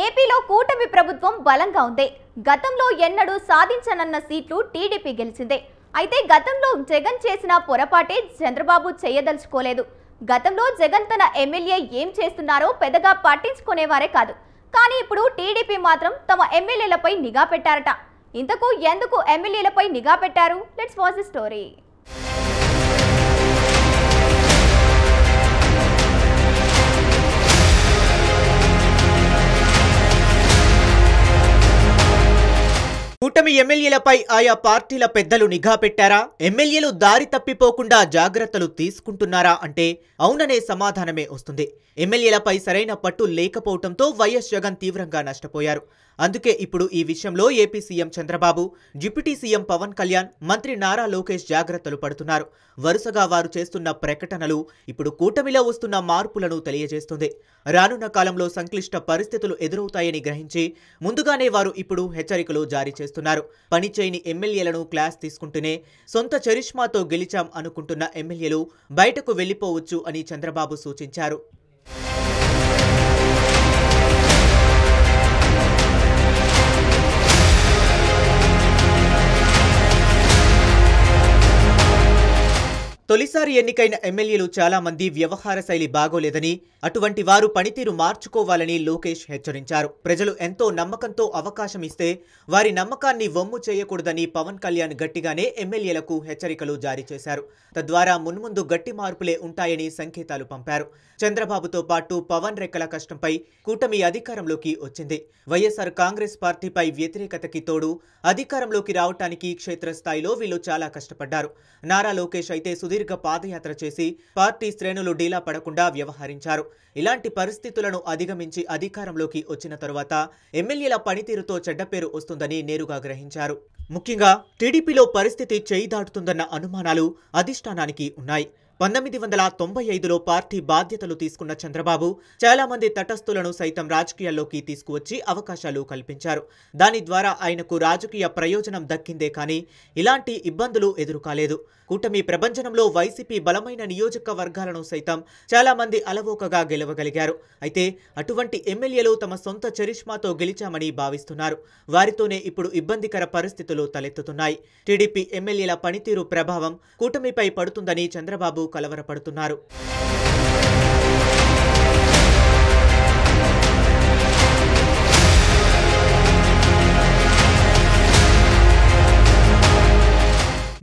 ఏపీలో కూటమి ప్రభుత్వం బలంగా ఉంది. గతంలో ఎన్నడూ సాధించనన్న సీట్లు టీడీపీ గెలిచిందే. అయితే గతంలో జగన్ చేసిన పొరపాటే చంద్రబాబు చేయదలుచుకోలేదు. గతంలో జగన్ తన ఎమ్మెల్యే ఏం చేస్తున్నారో పెద్దగా పట్టించుకునేవారే కాదు. కానీ ఇప్పుడు టీడీపీ మాత్రం తమ ఎమ్మెల్యేలపై నిఘా పెట్టారట. ఇంతకు ఎందుకు ఎమ్మెల్యేలపై నిఘా పెట్టారు? Let's watch the story. కూటమి ఎమ్మెల్యేలపై ఆయా పార్టీల పెద్దలు నిఘా పెట్టారా? ఎమ్మెల్యేలు దారి తప్పిపోకుండా జాగ్రత్తలు తీసుకుంటున్నారా అంటే అవుననే సమాధానమే వస్తుంది. ఎమ్మెల్యేలపై సరైన పట్టు లేకపోవడంతో వైఎస్ జగన్ తీవ్రంగా నష్టపోయారు. అందుకే ఇప్పుడు ఈ విషయంలో AP CM Chandrababu, deputy CM Pawan Kalyan, మంత్రి నారా లోకేష్ జాగ్రత్తలు పడుతున్నారు. వరుసగా వారు చేస్తున్న ప్రకటనలు ఇప్పుడు కూటమిలో వస్తున్న మార్పులను తెలియజేస్తుంది. రానున్న కాలంలో సంక్లిష్ట పరిస్థితులు ఎదురవుతాయని గ్రహించి ముందుగానే వారు ఇప్పుడు హెచ్చరికలు జారీ చేస్తున్నారు. పనిచేయని ఎమ్మెల్యేలను క్లాస్ తీసుకుంటూనే సొంత చరిష్మాతో గెలిచాం అనుకుంటున్న ఎమ్మెల్యేలు బయటకు వెళ్లిపోవచ్చు అని చంద్రబాబు సూచించారు. తొలిసారి ఎన్నికైన ఎమ్మెల్యేలు చాలా మంది వ్యవహార శైలి బాగోలేదని, అటువంటి వారు పనితీరు మార్చుకోవాలని లోకేష్ హెచ్చరించారు. ప్రజలు ఎంతో నమ్మకంతో అవకాశం ఇస్తే వారి నమ్మకాన్ని వమ్ము చేయకూడదని పవన్ కళ్యాణ్ గట్టిగానే ఎమ్మెల్యేలకు హెచ్చరికలు జారీ చేశారు. తద్వారా మున్ముందు గట్టి మార్పులే ఉంటాయని సంకేతాలు పంపారు. చంద్రబాబుతో పాటు పవన్ రెక్కల కష్టంపై కూటమి అధికారంలోకి వచ్చింది. వైఎస్ఆర్ కాంగ్రెస్ పార్టీపై వ్యతిరేకతకి తోడు అధికారంలోకి రావటానికి క్షేత్రస్థాయిలో వీళ్ళు చాలా కష్టపడ్డారు. నారా లోకేష్ అయితే సుదీర్ఘ పాదయాత్ర చేసి పార్టీ శ్రేణులు డీలా పడకుండా వ్యవహరించారు. ఇలాంటి పరిస్థితులను అధిగమించి అధికారంలోకి వచ్చిన తరువాత ఎమ్మెల్యేల పనితీరుతో చెడ్డపేరు వస్తుందని నేరుగా గ్రహించారు. ముఖ్యంగా టీడీపీలో పరిస్థితి చేయి దాటుతుందన్న అనుమానాలు అధిష్టానానికి ఉన్నాయి. 1995లో పార్టీ బాధ్యతలు తీసుకున్న చంద్రబాబు చాలా మంది తటస్థులను సైతం రాజకీయాల్లోకి తీసుకువచ్చి అవకాశాలు కల్పించారు. దాని ద్వారా ఆయనకు రాజకీయ ప్రయోజనం దక్కిందే కానీ ఇలాంటి ఇబ్బందులు ఎదురుకాలేదు. కూటమి ప్రభంజనంలో వైసీపీ బలమైన నియోజకవర్గాలను సైతం చాలా మంది అలవోకగా గెలవగలిగారు. అయితే అటువంటి ఎమ్మెల్యేలు తమ సొంత చరిష్మాతో గెలిచామని భావిస్తున్నారు. వారితోనే ఇప్పుడు ఇబ్బందికర పరిస్థితులు తలెత్తుతున్నాయి. టీడీపీ ఎమ్మెల్యేల పనితీరు ప్రభావం కూటమిపై పడుతుందని చంద్రబాబు కలవరపడుతున్నారు.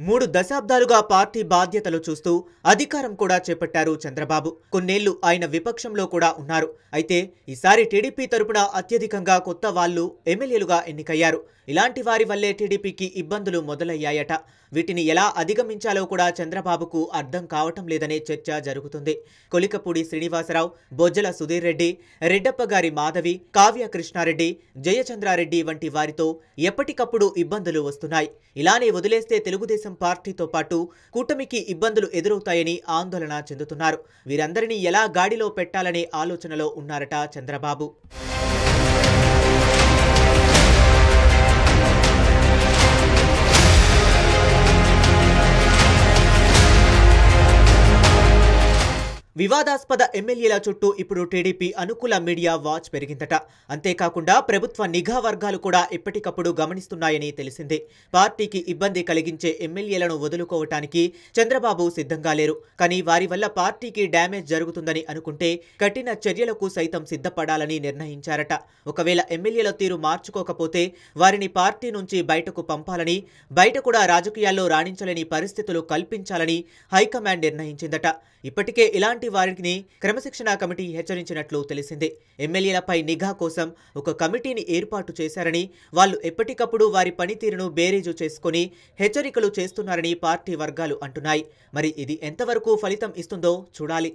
మూడు దశాబ్దాలుగా పార్టీ బాధ్యతలు చూస్తూ అధికారం కూడా చేపట్టారు చంద్రబాబు. కొన్నేళ్లు ఆయన విపక్షంలో కూడా ఉన్నారు. అయితే ఈసారి టీడీపీ తరపున అత్యధికంగా కొత్త వాళ్లు ఎమ్మెల్యేలుగా ఎన్నికయ్యారు. ఇలాంటి వారి వల్లే టీడీపీకి ఇబ్బందులు మొదలయ్యాయట. వీటిని ఎలా అధిగమించాలో కూడా చంద్రబాబుకు అర్థం కావటం లేదనే చర్చ జరుగుతుంది. కొలికపూడి శ్రీనివాసరావు, బొజ్జల సుధీర్ రెడ్డి, రెడ్డప్పగారి మాధవి, కావ్య కృష్ణారెడ్డి, జయచంద్రారెడ్డి వంటి వారితో ఎప్పటికప్పుడు ఇబ్బందులు వస్తున్నాయి. ఇలానే వదిలేస్తే తెలుగుదేశం పార్టీతో పాటు కూటమికి ఇబ్బందులు ఎదురవుతాయని ఆందోళన చెందుతున్నారు. వీరందరినీ ఎలా గాడిలో పెట్టాలనే ఆలోచనలో ఉన్నారట చంద్రబాబు. వివాదాస్పద ఎమ్మెల్యేల చుట్టూ ఇప్పుడు టీడీపీ అనుకూల మీడియా వాచ్ పెరిగిందట. అంతేకాకుండా ప్రభుత్వ నిఘా వర్గాలు కూడా ఎప్పటికప్పుడు గమనిస్తున్నాయని తెలిసింది. పార్టీకి ఇబ్బంది కలిగించే ఎమ్మెల్యేలను వదులుకోవటానికి చంద్రబాబు సిద్ధంగా లేరు. కానీ వారి వల్ల పార్టీకి డ్యామేజ్ జరుగుతుందని అనుకుంటే కఠిన చర్యలకు సైతం సిద్ధపడాలని నిర్ణయించారట. ఒకవేళ ఎమ్మెల్యేల తీరు మార్చుకోకపోతే వారిని పార్టీ నుంచి బయటకు పంపాలని, బయట కూడా రాజకీయాల్లో రాణించలేని పరిస్థితులు కల్పించాలని హైకమాండ్ నిర్ణయించిందట. ఇప్పటికే ఇలాంటి వారిని క్రమశిక్షణ కమిటీ హెచ్చరించినట్లు తెలిసింది. ఎమ్మెల్యేలపై నిఘా కోసం ఒక కమిటీని ఏర్పాటు చేశారని, వాళ్ళు ఎప్పటికప్పుడు వారి పనితీరును బేరీజు చేసుకుని హెచ్చరికలు చేస్తున్నారని పార్టీ వర్గాలు అంటున్నాయి. మరి ఇది ఎంతవరకు ఫలితం ఇస్తుందో చూడాలి.